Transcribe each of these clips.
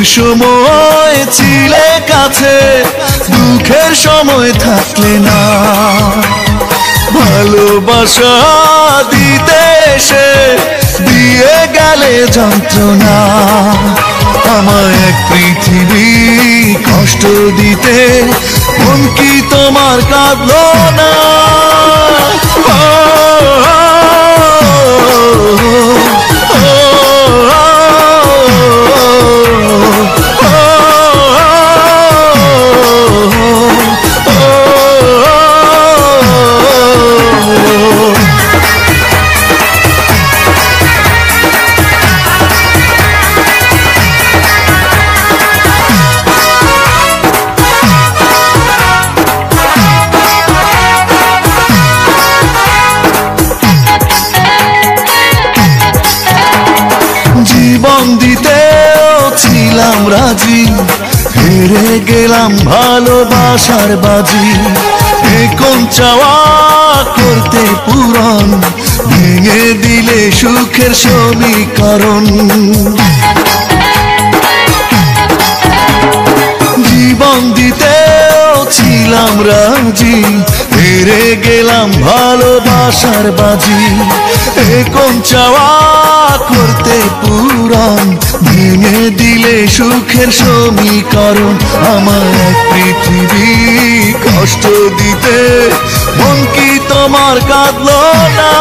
সময় ছিলে কাছে, দুঃখের সময় থাকলে না। ভালোবাসা দিতে এসে দিয়ে গেলে যন্ত্রণা। আমায় এক পৃথিবী কষ্ট দিতে, মন কি তোমার কাঁদলো না? জীবন দিতেও ছিলাম রাজি, হেরে গেলাম ভালোবাসার বাজি। এখন চাওয়া করতে পূরণ, ভেঙে দিলে সুখের সমীকরণ। জীবন দিতেও ছিলাম রাজি, হেরে গেলাম ভালোবাসার বাজি। এখন চাওয়া করতে পূরণ, ভেঙে দিলে সুখের সমীকরণ। আমার এক পৃথিবী কষ্ট দিতে, মন কি তোমার কাঁদলো না?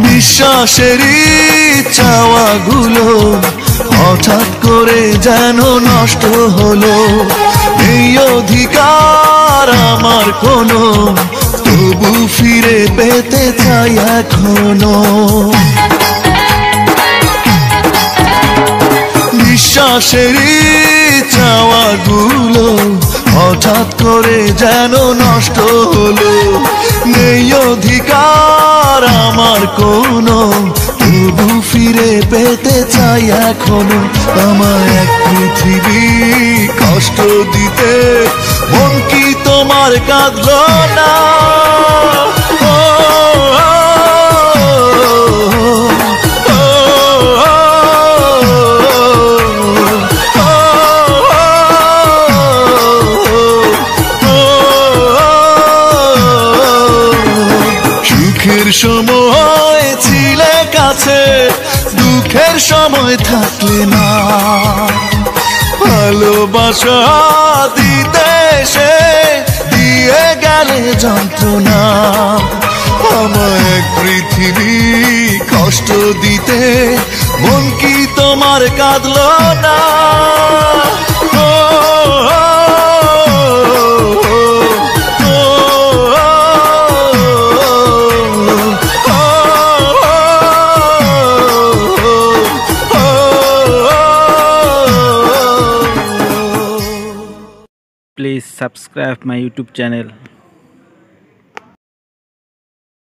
বিশ্বাসেরই চাওয়াগুলো হঠাৎ করে যেন নষ্ট হলো। এই অধিকার আমার কোনো, তবু ফিরে পেতে চাই এখনো। বিশ্বাসেরই চাওয়াগুলো হঠাৎ করে যেন নষ্ট হলো। নেই অধিকার আমার কোনো, তবু ফিরে পেতে চাই এখনো। আমার এক পৃথিবী কষ্ট দিতে, মন কি তোমার কাঁদলো না? সুখের সময় ছিলে কাছে, দুঃখের সময় থাকলে না। ভালোবাসা দিতে এসে দিয়ে গেলে যন্ত্রণা। আমার এক পৃথিবী কষ্ট দিতে, মন কি তোমার কাঁদলো না? Please subscribe my YouTube channel.